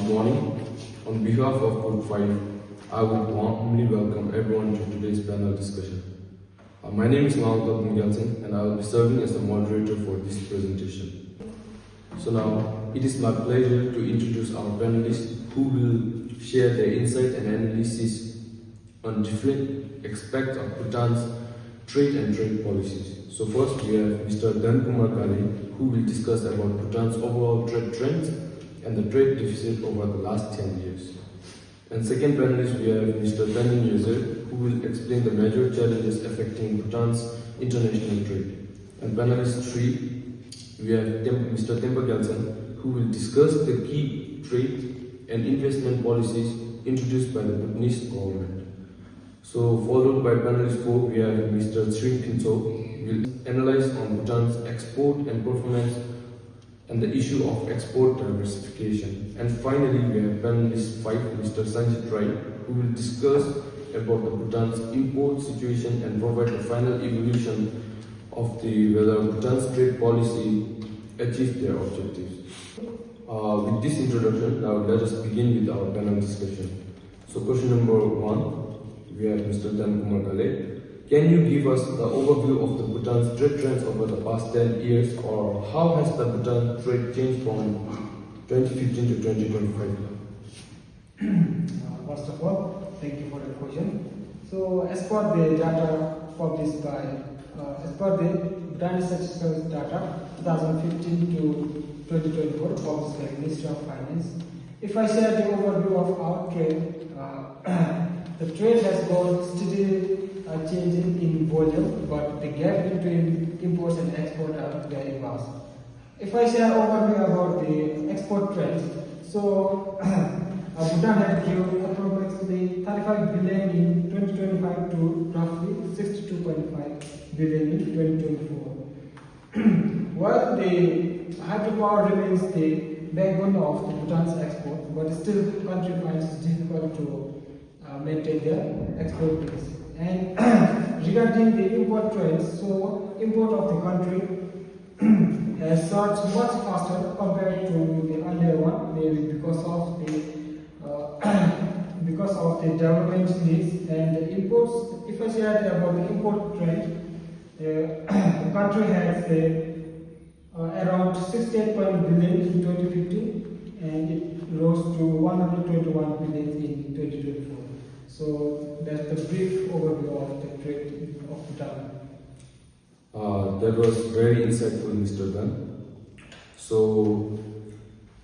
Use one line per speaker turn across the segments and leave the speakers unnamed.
Good morning. On behalf of Group 5, I would warmly welcome everyone to today's panel discussion. My name is Mohammed Gelson and I will be serving as the moderator for this presentation. So now, it is my pleasure to introduce our panelists who will share their insight and analysis on different aspects of Bhutan's trade and trade policies. So first we have Mr. Kumar Kale, who will discuss about Bhutan's overall trade trends and the trade deficit over the last 10 years. And second panelist we have Mr. Tanin Yezer, who will explain the major challenges affecting Bhutan's international trade. And panelist 3, we have Mr. Temba Gelson, who will discuss the key trade and investment policies introduced by the Bhutanese government. So followed by panelist 4, we have Mr. Sri Pinso, who will analyze on Bhutan's export and performance and the issue of export diversification. And finally, we have panelist 5, Mr. Sanjit Rai, who will discuss about the Bhutan's import situation and provide the final evolution of whether Bhutan's trade policy achieved their objectives. With this introduction, now let us begin with our panel discussion. So question number 1, we have Mr. Kumar Kale. Can you give us the overview of the Bhutan's trade trends over the past 10 years, or how has the Bhutan trade changed from 2015 to 2025?
First of all, thank you for the question. So, as per the data published by, as per the Bhutan Statistical Data 2015 to 2024 published by the Ministry of Finance, if I share the overview of our trade, the trade has gone steadily changing in volume, but the gap between imports and export are very vast. If I share overview about the export trends, so Bhutan had given approximately 35 billion in 2025 to roughly 62.5 billion in 2024. While the hydropower remains the backbone of the Bhutan's export, but still the country finds it difficult to maintain their export base. And regarding the import trends, so import of the country has surged much faster compared to the earlier one, maybe because of the development needs and the imports. If I say about the import trend, the country has around 68 billion in 2015 and it rose to 121 billion in 2024. So that's the brief overview of the trade of Bhutan.
That was very insightful, Mr. Dan. So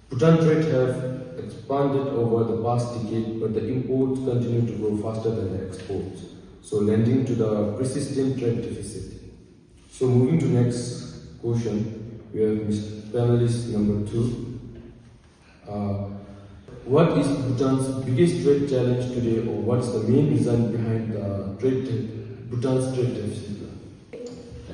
Bhutan trade have expanded over the past decade, but the imports continue to grow faster than the exports, so leading to the persistent trade deficit. So moving to next question, we have panelist number 2. What is Bhutan's biggest trade challenge today, or what is the main reason behind Bhutan's trade deficit?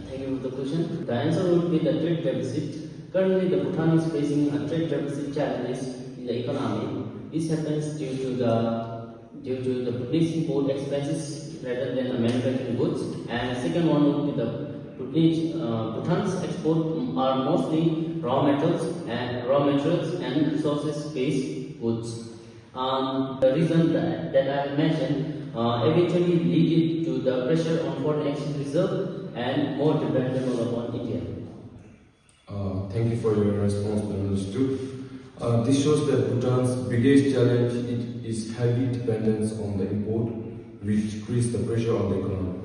Thank you for the question. The answer would be the trade deficit. Currently, the Bhutan is facing a trade deficit challenges in the economy. This happens due to the Bhutanese import expenses rather than the manufacturing goods. And the second one would be the Bhutan's export are mostly raw materials and resources-based goods. The reason that I have mentioned eventually lead to the pressure on foreign exchange reserve and more dependable upon India.
Thank you for your response, panelist 2. This shows that Bhutan's biggest challenge is heavy dependence on the import, which creates the pressure on the economy.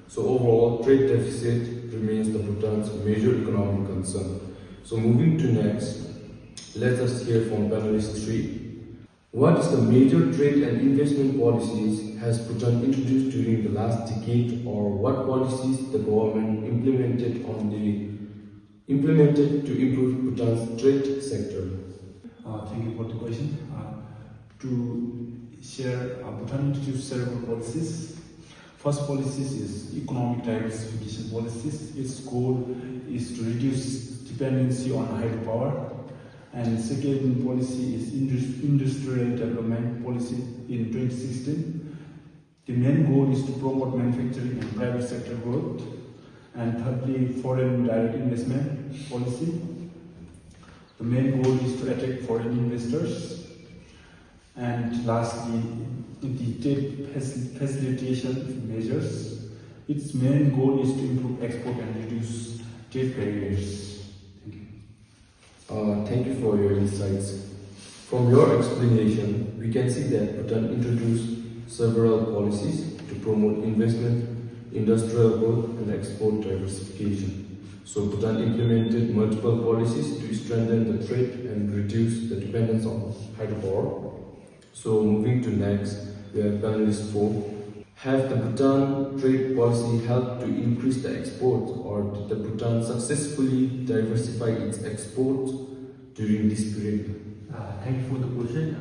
So overall, trade deficit remains the Bhutan's major economic concern. So moving to next, let us hear from panelist 3. What is the major trade and investment policies has Bhutan introduced during the last decade, or what policies the government implemented to improve Bhutan's trade sector?
Thank you for the question. To share, Bhutan introduced several policies. First policies is economic diversification policies. Its goal is to reduce dependency on hydropower. And second policy is industrial development policy in 2016. The main goal is to promote manufacturing and private sector growth. And thirdly, foreign direct investment policy. The main goal is to attract foreign investors. And lastly, the trade facilitation measures. Its main goal is to improve export and reduce trade barriers. Thank you.
Thank you for your insights. From your explanation, we can see that Bhutan introduced several policies to promote investment, industrial growth, and export diversification. So Bhutan implemented multiple policies to strengthen the trade and reduce the dependence on hydropower. So moving to next, we have panelist 4. Have the Bhutan trade policy helped to increase the export, or did the Bhutan successfully diversify its export during this period?
Thank you for the question.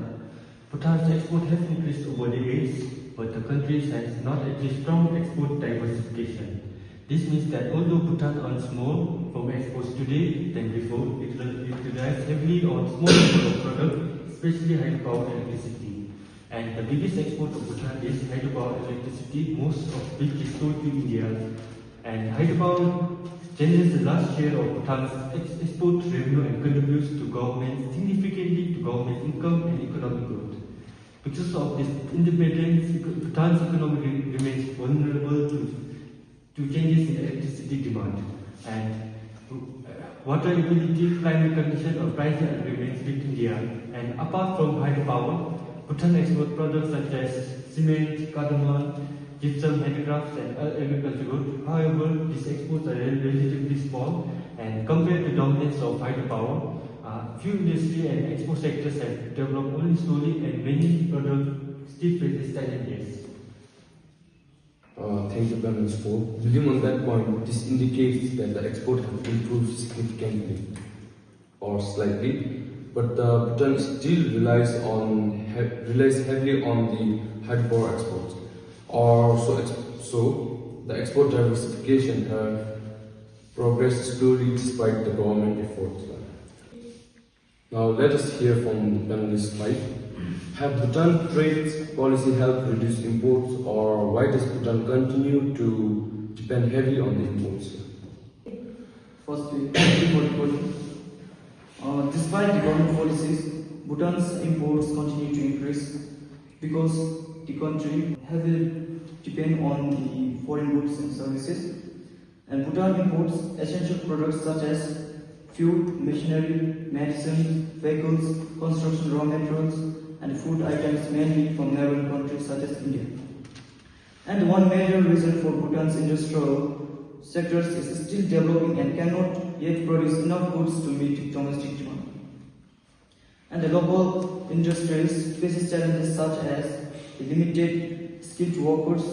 Bhutan's export has increased over the years, but the country has not achieved strong export diversification. This means that although Bhutan earns more from exports today than before, it relies heavily on small number of products, especially hydropower electricity. And the biggest export of Bhutan is hydropower electricity, most of which is sold to India. And hydropower generates a large share of Bhutan's export revenue and contributes to government significantly to government income and economic growth. Because of this independence, Bhutan's economy remains vulnerable to changes in electricity demand. And water availability, climate condition, or price remains with India. And apart from hydropower, Bhutan exports products such as cement, cardamom, gypsum, handicrafts, and agricultural goods. However, these exports are relatively small, and compared to the dominance of hydropower, few industry and export sectors have developed only slowly, and many products still face challenges.
Thank you, panelist 4. Building on that point, this indicates that the export have improved significantly or slightly, but Bhutan still relies heavily on the hydropower exports. So the export diversification have progressed slowly despite the government efforts. Now let us hear from the panelist 5. Have Bhutan trade policy helped reduce imports, or why does Bhutan continue to depend heavily on the imports?
Firstly, thank you for the question. Despite the government policies, Bhutan's imports continue to increase because the country heavily depends on the foreign goods and services. And Bhutan imports essential products such as fuel, machinery, medicine, vehicles, construction raw materials, and food items mainly from neighboring countries such as India. And one major reason for Bhutan's industrial sectors is still developing and cannot yet produce enough goods to meet domestic demand. And the local industries face challenges such as limited skilled workers,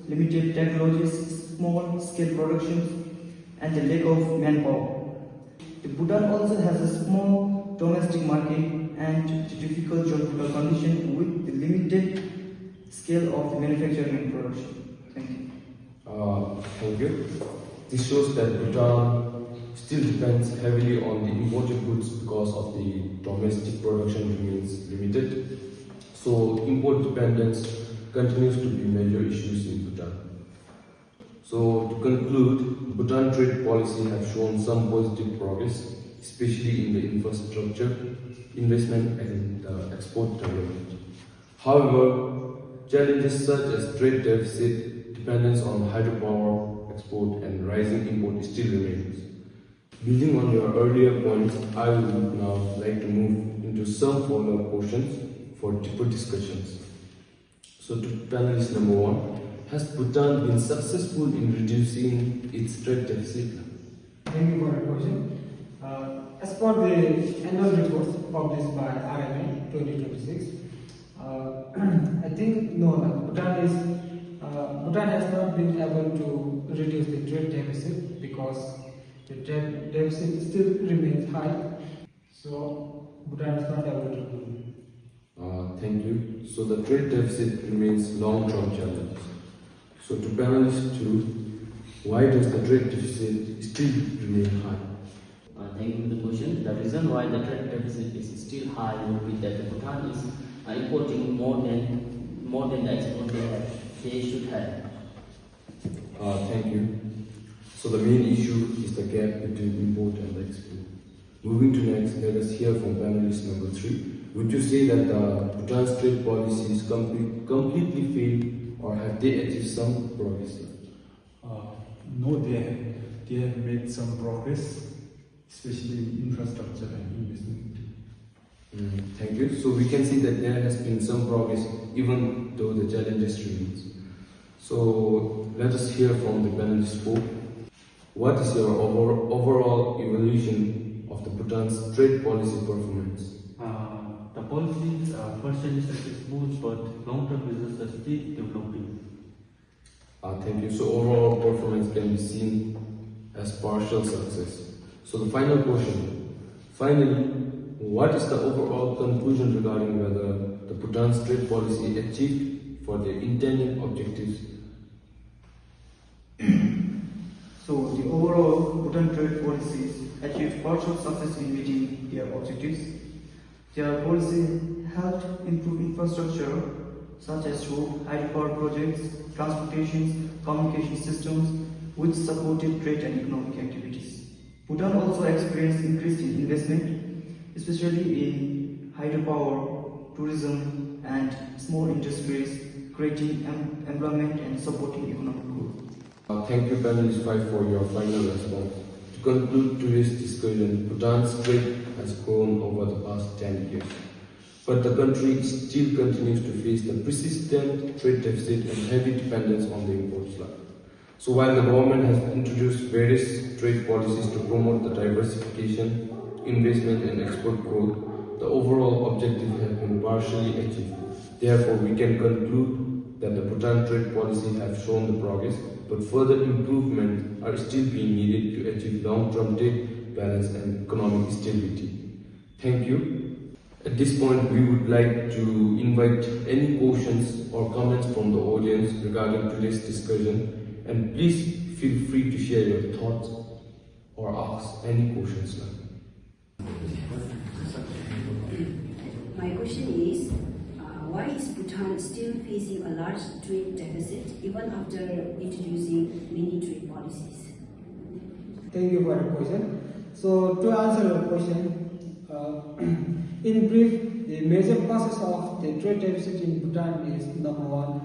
limited technologies, small scale productions, and the lack of manpower. Bhutan also has a small domestic market and difficult geographical condition with the limited scale of manufacturing and production. Thank you.
Thank you. This shows that Bhutan still depends heavily on the imported goods because of the domestic production remains limited. So import dependence continues to be major issues in Bhutan. So to conclude, Bhutan trade policy has shown some positive progress, especially in the infrastructure, investment, and export development. However, challenges such as trade deficit, dependence on hydropower export, and rising import still remains. Building on your earlier points, I would now like to move into some follow-up questions for deeper discussions. So to panelist number 1, has Bhutan been successful in reducing its trade deficit?
Thank you for the question. As per the annual reports published by RMA 2026, I think Bhutan has not been able to reduce the trade deficit because the trade deficit still remains high. So Bhutan is not able to do it.
Thank you. So the trade deficit remains long-term challenge. So to panelist 2, why does the trade deficit still remain high?
Thank you for the question. The reason why the trade deficit is still high would be that Bhutan is importing more than the export they should have.
Thank you. So the main issue is the gap between import and export. Moving to next, let us hear from panelist number 3. would you say that the Bhutan's trade policies completely failed, or have they achieved some progress?
No, they have made some progress, especially in infrastructure and investment.
Thank you. So we can see that there has been some progress, even though the challenges remains. So let us hear from the panelists. What is your overall evaluation of the Bhutan's trade policy performance?
The policies are partially successful, but long-term results are still developing.
Thank you. So overall performance can be seen as partial success. So the final question. Finally, what is the overall conclusion regarding whether the Bhutan's trade policy achieved for the intended objectives?
So the overall Bhutan trade policies achieved partial success in meeting their objectives. Their policy helped improve infrastructure such as road, hydropower projects, transportation, communication systems, which supported trade and economic activities. Bhutan also experienced increased investment, especially in hydropower, tourism, and small industries, creating employment and supporting economic growth.
Thank you, panelists 5, for your final response. To conclude today's discussion, Bhutan's trade has grown over the past 10 years, but the country still continues to face the persistent trade deficit and heavy dependence on the import slab. So while the government has introduced various trade policies to promote the diversification, investment and export growth, the overall objective has been partially achieved. Therefore, we can conclude that the Bhutan trade policy have shown the progress, but further improvements are still being needed to achieve long-term trade balance and economic stability. Thank you. At this point, we would like to invite any questions or comments from the audience regarding today's discussion, and please feel free to share your thoughts or ask any questions now.
My question is, why is Bhutan still facing a large trade deficit even after introducing many trade policies?
Thank you for the question. So to answer your question, in brief, the major causes of the trade deficit in Bhutan is number one,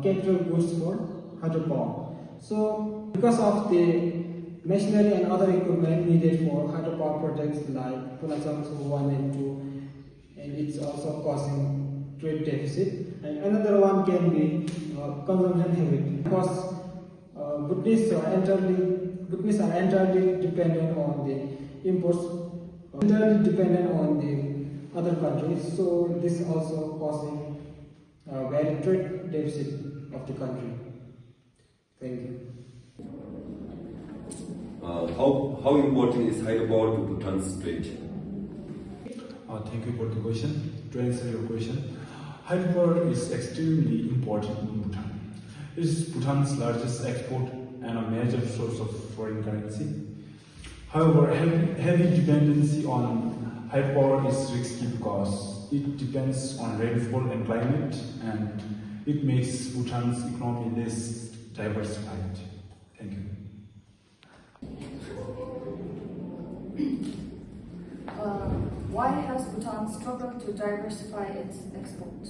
capital goods for hydropower. So because of the machinery and other equipment needed for hydropower projects like Punachang 1 and 2, and it's also causing trade deficit. And another one can be consumption habit, because Bhutanese are entirely dependent on the imports, entirely dependent on the other countries. So this is also causing a very trade deficit of the country. Thank you.
How important is hydropower to Bhutan's trade?
Thank you for the question. To answer your question, hydropower is extremely important in Bhutan. It is Bhutan's largest export and a major source of foreign currency. However, heavy dependency on hydropower is risky because it depends on rainfall and climate, and it makes Bhutan's economy less diversified. Thank you.
Why has Bhutan struggled to diversify its exports?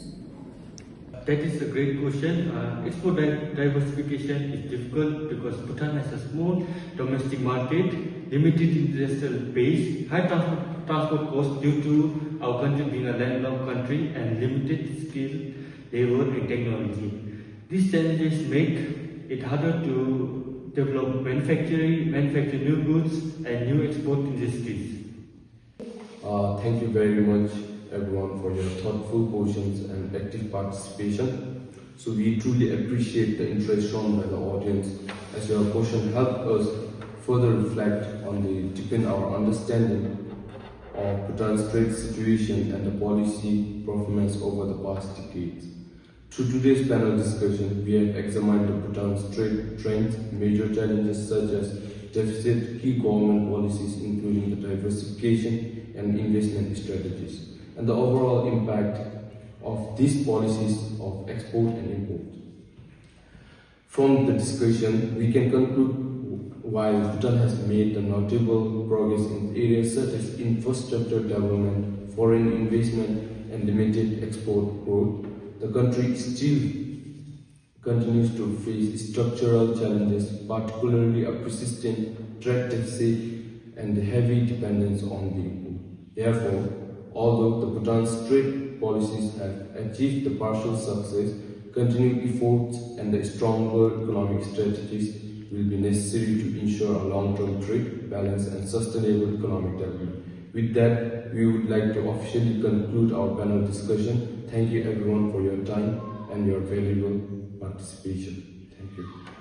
That is a great question. Export diversification is difficult because Bhutan has a small domestic market, limited industrial base, high transport costs due to our country being a landlocked country, and limited skilled labor and technology. These challenges make it harder to develop manufacture new goods and new export industries.
Thank you very much, everyone, for your thoughtful questions and active participation. So we truly appreciate the interest shown by the audience, as your question helped us further reflect on deepen our understanding of Bhutan's trade situation and the policy performance over the past decades. Through today's panel discussion, we have examined the Bhutan's trade trends, major challenges such as deficit, key government policies including the diversification and investment strategies, and the overall impact of these policies of export and import. From the discussion, we can conclude While Bhutan has made a notable progress in areas such as infrastructure development, foreign investment, and limited export growth, the country still continues to face structural challenges, particularly a persistent trade deficit and the heavy dependence on the import. Therefore, although the Bhutan's trade policies have achieved the partial success, continued efforts and the stronger economic strategies will be necessary to ensure a long-term trade, balance and sustainable economic development. With that, we would like to officially conclude our panel discussion. Thank you everyone for your time and your valuable participation. Thank you.